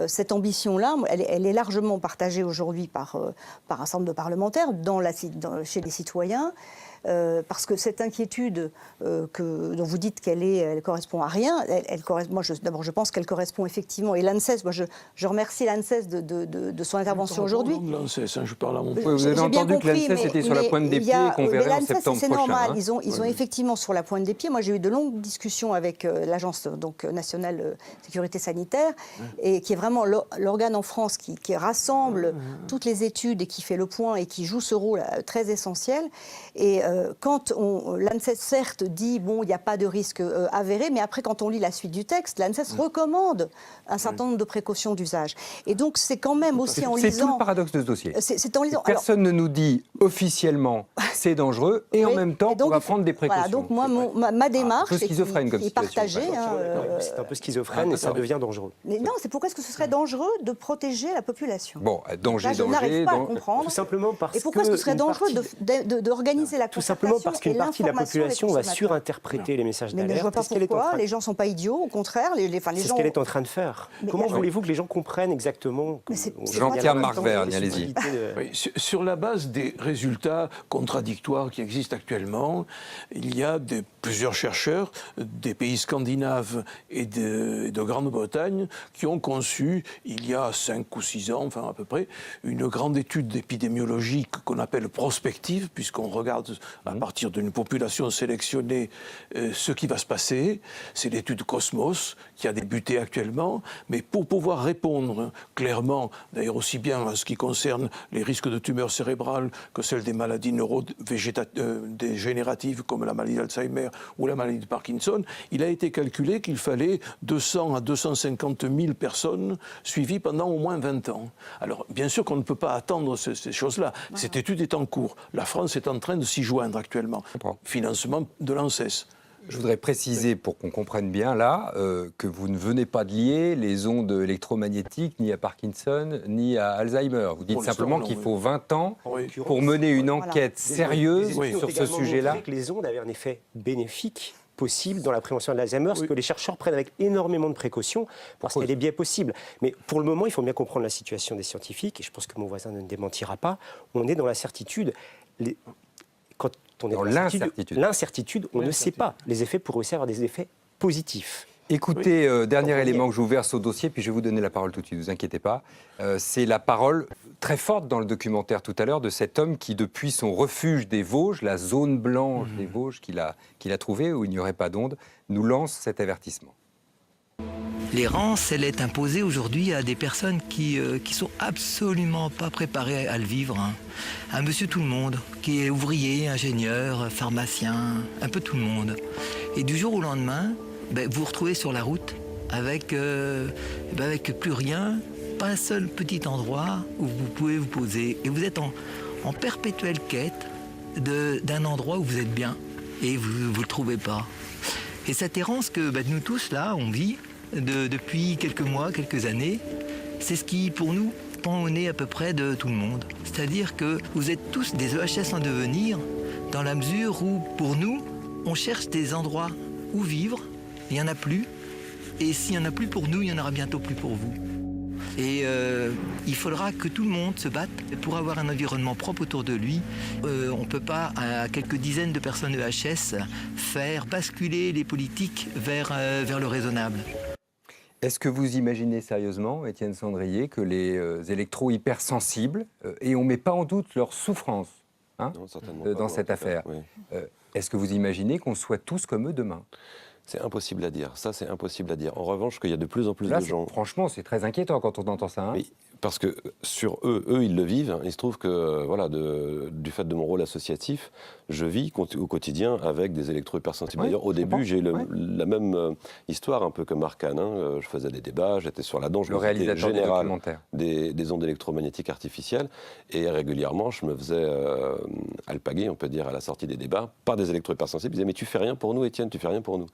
cette ambition-là, elle est largement partagée aujourd'hui par un certain nombre de parlementaires chez les citoyens. Parce que cette inquiétude dont vous dites elle correspond à rien, d'abord je pense qu'elle correspond effectivement, et l'ANSES, moi je remercie l'ANSES de son intervention aujourd'hui. Je parle à mon vous avez entendu que l'ANSES était sur la pointe des pieds et qu'on verrait en septembre prochain. C'est normal, ils ont effectivement sur la pointe des pieds. Moi j'ai eu de longues discussions avec l'Agence nationale sécurité sanitaire, et qui est vraiment l'organe en France qui rassemble toutes les études et qui fait le point et qui joue ce rôle très essentiel. Et quand l'ANSES, certes, dit bon, il n'y a pas de risque avéré, mais après, quand on lit la suite du texte, l'ANSES recommande un certain nombre de précautions d'usage. Et donc, c'est quand même aussi en lisant... C'est tout le paradoxe de ce dossier. C'est en lisant... Personne ne nous dit officiellement c'est dangereux, et en même temps, on va prendre des précautions. Voilà, donc moi, ma démarche est partagée. C'est un peu schizophrène et ça devient dangereux. Mais non, c'est pourquoi est-ce que ce serait dangereux de protéger la population? Bon, danger, je n'arrive pas à comprendre. Tout simplement parce que... Et pourquoi est-ce que ce serait dangereux d'organiser la Tout simplement parce qu'une partie de la population va surinterpréter les messages d'alerte. Mais je ne vois pas pourquoi. Les gens ne sont pas idiots, au contraire. C'est ce qu'elle est en train de faire. Comment voulez-vous que les gens comprennent exactement? Jean-Pierre Marc-Vergne, allez-y. Sur la base des résultats contradictoires qui existent actuellement, il y a plusieurs chercheurs des pays scandinaves et de Grande-Bretagne qui ont conçu, il y a 5 ou 6 ans, enfin à peu près, une grande étude épidémiologique qu'on appelle prospective, puisqu'on regarde à partir d'une population sélectionnée ce qui va se passer. C'est l'étude Cosmos qui a débuté actuellement, mais pour pouvoir répondre clairement, d'ailleurs aussi bien en ce qui concerne les risques de tumeurs cérébrales que celles des maladies neurodégénératives comme la maladie d'Alzheimer ou la maladie de Parkinson, il a été calculé qu'il fallait 200 à 250 000 personnes suivies pendant au moins 20 ans. Alors, bien sûr qu'on ne peut pas attendre ces choses-là. Cette étude est en cours. La France est en train de s'y joindre actuellement. Financement de l'ANSES. Je voudrais préciser, pour qu'on comprenne bien là, que vous ne venez pas de lier les ondes électromagnétiques ni à Parkinson ni à Alzheimer. Vous dites simplement qu'il faut 20 ans pour mener une enquête sérieuse sur ce sujet-là. Les ondes avaient un effet bénéfique possible dans la prévention de l'Alzheimer, ce que les chercheurs prennent avec énormément de précautions, parce qu'il y a des biais possibles. Mais pour le moment, il faut bien comprendre la situation des scientifiques, et je pense que mon voisin ne me démentira pas. On est dans la certitude. Quand on est dans l'incertitude, on ne sait pas. Les effets pourraient aussi avoir des effets positifs. Écoutez, dernier élément que j'ouvre sur ce dossier, puis je vais vous donner la parole tout de suite, ne vous inquiétez pas. C'est la parole très forte dans le documentaire tout à l'heure de cet homme qui, depuis son refuge des Vosges, la zone blanche des Vosges qu'il a trouvée, où il n'y aurait pas d'ondes, nous lance cet avertissement. L'errance, elle est imposée aujourd'hui à des personnes qui sont absolument pas préparées à le vivre. À monsieur tout le monde, qui est ouvrier, ingénieur, pharmacien, un peu tout le monde. Et du jour au lendemain, vous vous retrouvez sur la route avec plus rien, pas un seul petit endroit où vous pouvez vous poser. Et vous êtes en perpétuelle quête d'un endroit où vous êtes bien et vous ne le trouvez pas. Et cette errance que nous tous, là, on vit depuis quelques mois, quelques années, c'est ce qui, pour nous, pend au nez à peu près de tout le monde. C'est-à-dire que vous êtes tous des EHS en devenir, dans la mesure où, pour nous, on cherche des endroits où vivre, il n'y en a plus, et s'il n'y en a plus pour nous, il n'y en aura bientôt plus pour vous. Et il faudra que tout le monde se batte pour avoir un environnement propre autour de lui. On ne peut pas, à quelques dizaines de personnes EHS, faire basculer les politiques vers le raisonnable. Est-ce que vous imaginez sérieusement, Étienne Sandrié, que les électro-hypersensibles, et on ne met pas en doute leur souffrance dans cette affaire, est-ce que vous imaginez qu'on soit tous comme eux demain ? C'est impossible à dire. Ça, c'est impossible à dire. En revanche, qu'il y a de plus en plus de gens... Franchement, c'est très inquiétant quand on entend ça. Oui, parce que sur eux, ils le vivent. Il se trouve que, voilà, du fait de mon rôle associatif, je vis au quotidien avec des électro-hypersensibles. D'ailleurs, au début, j'ai la même histoire, un peu comme Marcane. Je faisais des débats, j'étais sur la dangerosité le réalisateur générale des ondes électromagnétiques artificielles. Et régulièrement, je me faisais alpaguer, on peut dire, à la sortie des débats, par des électro-hypersensibles. Ils disaient « Mais tu fais rien pour nous, Étienne, tu fais rien pour nous ».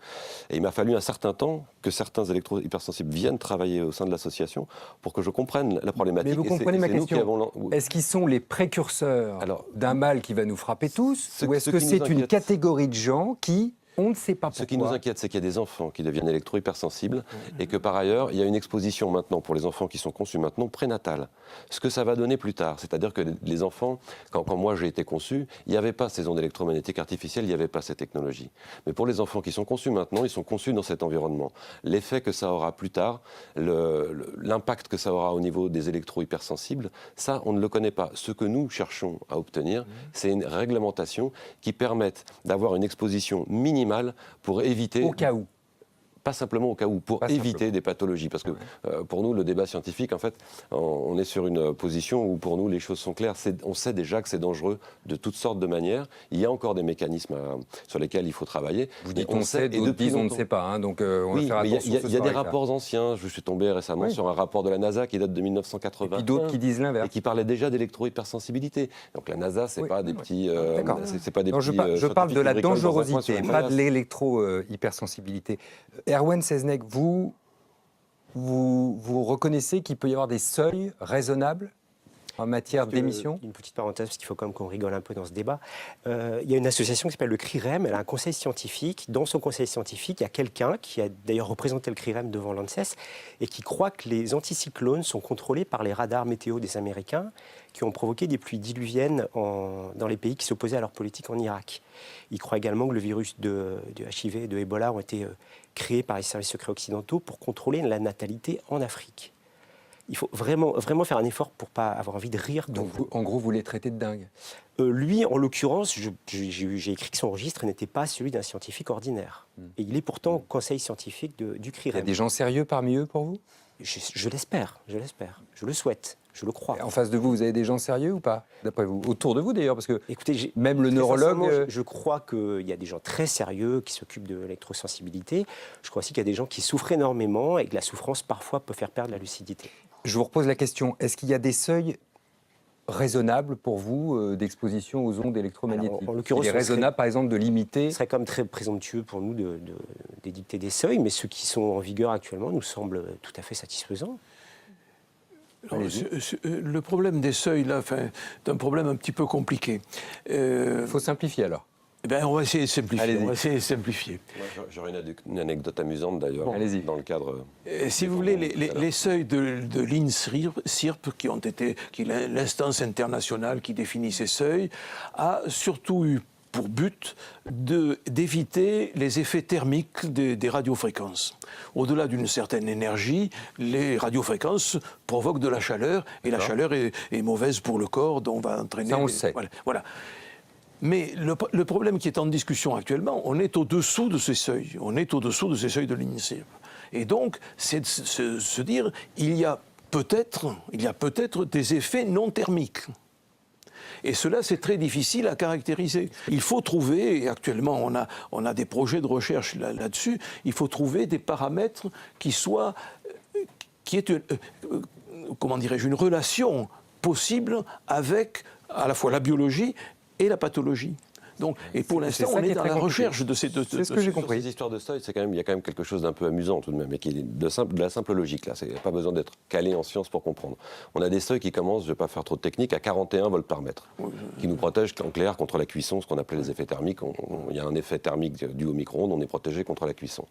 Et il m'a fallu un certain temps que certains électro-hypersensibles viennent travailler au sein de l'association pour que je comprenne la la problématique. Mais vous et comprenez ma c'est nous qui question. avons... Est-ce qu'ils sont les précurseurs d'un mal qui va nous frapper tous, ou est-ce ce que qui c'est nous une inquiète- catégorie de gens qui, on ne sait pas pourquoi... Ce qui nous inquiète, c'est qu'il y a des enfants qui deviennent électro-hypersensibles et que par ailleurs, il y a une exposition maintenant pour les enfants qui sont conçus maintenant prénatale. Ce que ça va donner plus tard, c'est-à-dire que les enfants, quand moi j'ai été conçu, il n'y avait pas ces ondes électromagnétiques artificielles, il n'y avait pas ces technologies. Mais pour les enfants qui sont conçus maintenant, ils sont conçus dans cet environnement. L'effet que ça aura plus tard, l'impact que ça aura au niveau des électro-hypersensibles, ça, on ne le connaît pas. Ce que nous cherchons à obtenir, c'est une réglementation qui permette d'avoir une exposition minimale pour éviter... Au cas où. Pas simplement au cas où, pour Pas éviter simplement. des pathologies. Parce que pour nous, le débat scientifique, en fait, on est sur une position où pour nous, les choses sont claires. On sait déjà que c'est dangereux de toutes sortes de manières. Il y a encore des mécanismes sur lesquels il faut travailler. Vous dites on sait, d'autres disent on ne sait pas. Hein, donc on va faire attention ce soir. Il y a des rapports anciens. Je suis tombé récemment sur un rapport de la NASA qui date de 1980. Et puis d'autres qui disent l'inverse. Et qui parlait déjà d'électro-hypersensibilité. Donc la NASA, c'est pas des petits... c'est pas des petits... Je parle de la scientifiques qui bricolent dans un coin sur dangerosité, une pas de glace. l'électro-hypersensibilité. Erwan Seznec, vous reconnaissez qu'il peut y avoir des seuils raisonnables en matière d'émissions? Une petite parenthèse, parce qu'il faut quand même qu'on rigole un peu dans ce débat. Il y a une association qui s'appelle le CRIREM, elle a un conseil scientifique. Dans son conseil scientifique, il y a quelqu'un qui a d'ailleurs représenté le CRIREM devant l'ANSES et qui croit que les anticyclones sont contrôlés par les radars météo des Américains qui ont provoqué des pluies diluviennes dans les pays qui s'opposaient à leur politique en Irak. Il croit également que le virus de HIV et de Ebola ont été créés par les services secrets occidentaux pour contrôler la natalité en Afrique. Il faut vraiment faire un effort pour ne pas avoir envie de rire. Donc, en gros, vous les traitez de dingue? Lui, en l'occurrence, j'ai écrit que son registre n'était pas celui d'un scientifique ordinaire. Et il est pourtant au conseil scientifique du Il y a CRIREM. des gens sérieux parmi eux pour vous? Je l'espère, je le souhaite, je le crois. En face de vous, vous avez des gens sérieux ou pas, d'après vous? Autour de vous d'ailleurs, parce que Écoutez, même le très neurologue... sincèrement, je crois qu'il y a des gens très sérieux qui s'occupent de l'électrosensibilité. Je crois aussi qu'il y a des gens qui souffrent énormément et que la souffrance parfois peut faire perdre la lucidité. Je vous repose la question, est-ce qu'il y a des seuils raisonnables pour vous d'exposition aux ondes électromagnétiques? Alors, en l'occurrence, il est raisonnable, par exemple, de limiter... Ce serait quand même très présomptueux pour nous d'édicter des seuils, mais ceux qui sont en vigueur actuellement nous semblent tout à fait satisfaisants. Alors, le problème des seuils, là, c'est un problème un petit peu compliqué. Il faut simplifier alors. On va essayer de simplifier. Allez-y. On va essayer de simplifier. Moi, j'aurais une anecdote amusante d'ailleurs, dans le cadre... Si vous voulez, les seuils de l'INSIRP, qui est l'instance internationale qui définit ces seuils, a surtout eu pour but d'éviter les effets thermiques des radiofréquences. Au-delà d'une certaine énergie, les radiofréquences provoquent de la chaleur, et la chaleur est mauvaise pour le corps, dont on va entraîner... Ça, on le sait. Voilà. Mais le problème qui est en discussion actuellement, on est au-dessous de ces seuils. On est au-dessous de ces seuils de l'INSEE. Et donc, c'est de se dire, il y a peut-être des effets non thermiques. Et cela, c'est très difficile à caractériser. Il faut trouver, et actuellement on a des projets de recherche là-dessus, il faut trouver des paramètres qui aient une relation possible avec à la fois la biologie et la pathologie. Donc, et pour l'instant, on est dans la recherche de ces deux. C'est ce que j'ai compris. Ces histoires de seuil, il y a quand même quelque chose d'un peu amusant tout de même, et qui est de la simple logique. Là, il n'y a pas besoin d'être calé en sciences pour comprendre. On a des seuils qui commencent, je ne vais pas faire trop de technique, à 41 volts par mètre, qui nous protègent en clair contre la cuisson, ce qu'on appelait les effets thermiques. Il y a un effet thermique dû au micro-ondes, on est protégé contre la cuisson.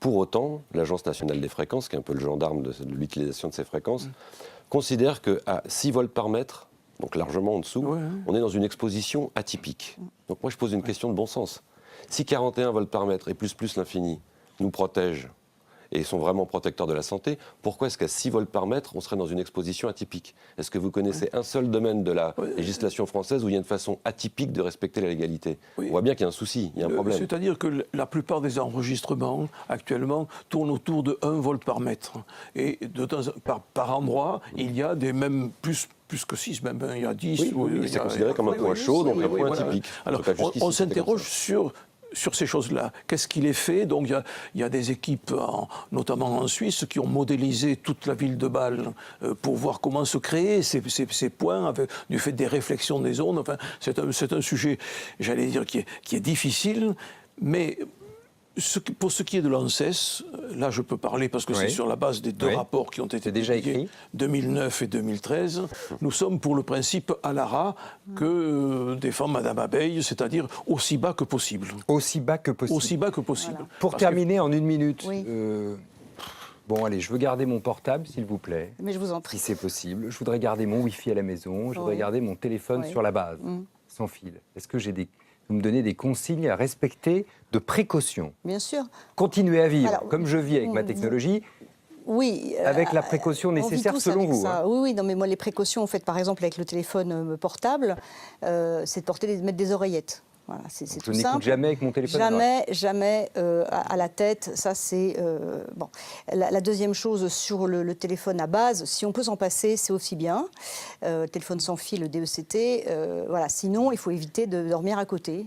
Pour autant, l'Agence nationale des fréquences, qui est un peu le gendarme de l'utilisation de ces fréquences, considère qu'à 6 volts par mètre, donc largement en dessous, on est dans une exposition atypique. Donc moi je pose une question de bon sens. Si 41 volts par mètre et plus l'infini nous protègent et sont vraiment protecteurs de la santé, pourquoi est-ce qu'à 6 volts par mètre, on serait dans une exposition atypique? Est-ce que vous connaissez un seul domaine de la législation française où il y a une façon atypique de respecter la légalité? On voit bien qu'il y a un souci, il y a un problème. C'est-à-dire que la plupart des enregistrements, actuellement, tournent autour de 1 volt par mètre. Et par endroit, il y a des même plus que 6, même il y a 10. C'est considéré comme un point chaud, donc un point atypique. Alors, on s'interroge sur ces choses-là. Qu'est-ce qu'il est fait? Donc il y a des équipes, notamment en Suisse, qui ont modélisé toute la ville de Bâle pour voir comment se créer ces points du fait des réflexions des ondes. Enfin, c'est un sujet, j'allais dire, qui est difficile, mais Pour ce qui est de l'ANSES, là je peux parler parce que c'est sur la base des 2 rapports qui ont été déjà écrit 2009 et 2013. Nous sommes pour le principe à l'ARA que défend Madame Abeille, c'est-à-dire aussi bas que possible. Aussi bas que possible. Aussi bas que possible. Voilà. Pour terminer en 1 minute, Oui. bon allez, je veux garder mon portable s'il vous plaît, Mais je vous en prie. si c'est possible. Je voudrais garder mon Wi-Fi à la maison, je voudrais Oui. garder mon téléphone Oui. sur la base, sans fil. Est-ce que vous me donnez des consignes à respecter de précaution? Bien sûr. Continuer à vivre Alors, comme je vis avec ma technologie, Oui. avec la précaution on vit nécessaire tous selon avec vous. ça. hein. Oui, non, mais moi, les précautions, en fait, par exemple, avec le téléphone portable, c'est de mettre des oreillettes. Voilà, c'est Je tout n'écoute simple. jamais avec mon téléphone. Jamais à la tête. Ça, c'est bon. La deuxième chose sur le téléphone à base, si on peut s'en passer, c'est aussi bien. Téléphone sans fil, le DECT. Voilà. Sinon, il faut éviter de dormir à côté.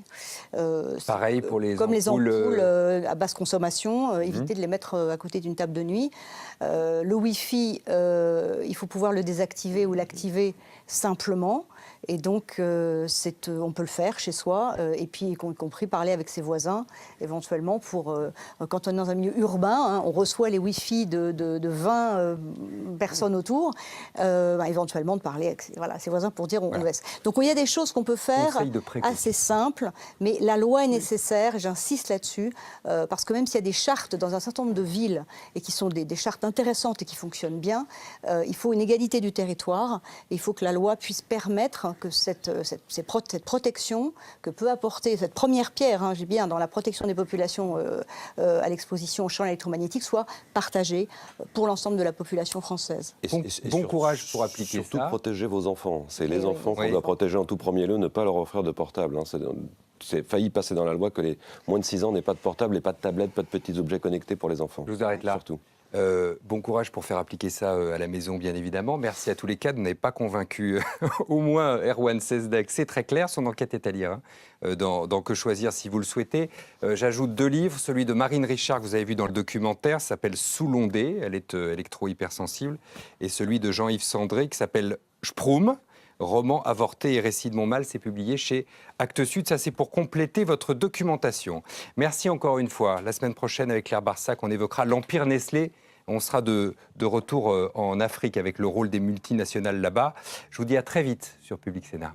Pareil pour les comme ampoules, les ampoules à basse consommation, éviter de les mettre à côté d'une table de nuit. Le Wi-Fi, il faut pouvoir le désactiver ou l'activer simplement. Et donc, on peut le faire chez soi, et puis y compris parler avec ses voisins, éventuellement, pour, quand on est dans un milieu urbain, hein, on reçoit les Wi-Fi de 20 personnes autour, éventuellement de parler avec ses voisins pour dire on laisse. Donc, il y a des choses qu'on peut faire assez simples, mais la loi est nécessaire, et j'insiste là-dessus, parce que même s'il y a des chartes dans un certain nombre de villes, et qui sont des chartes intéressantes et qui fonctionnent bien, il faut une égalité du territoire, et il faut que la loi puisse permettre que cette protection que peut apporter cette première pierre, j'ai bien, dans la protection des populations à l'exposition au champ électromagnétique, soit partagée pour l'ensemble de la population française. Bon courage pour appliquer surtout ça. protéger vos enfants. C'est les enfants qu'on doit protéger en tout premier lieu, ne pas leur offrir de portable. hein. C'est failli passer dans la loi que les moins de 6 ans n'aient pas de portable et pas de tablette, pas de petits objets connectés pour les enfants. Je vous arrête là. Surtout. Bon courage pour faire appliquer ça à la maison, bien évidemment. Merci à tous les quatre. Vous n'avez pas convaincu au moins Erwan Sezdek. C'est très clair, son enquête est à lire dans Que choisir si vous le souhaitez. J'ajoute 2 livres. Celui de Marine Richard, que vous avez vu dans le documentaire, s'appelle Sous l'ondée. Elle est électro-hypersensible. Et celui de Jean-Yves Sandré, qui s'appelle Sproum. Roman avorté et récit de mon mal, c'est publié chez Actes Sud. Ça, c'est pour compléter votre documentation. Merci encore une fois. La semaine prochaine, avec Claire Barsac, on évoquera l'Empire Nestlé. On sera de retour en Afrique avec le rôle des multinationales là-bas. Je vous dis à très vite sur Public Sénat.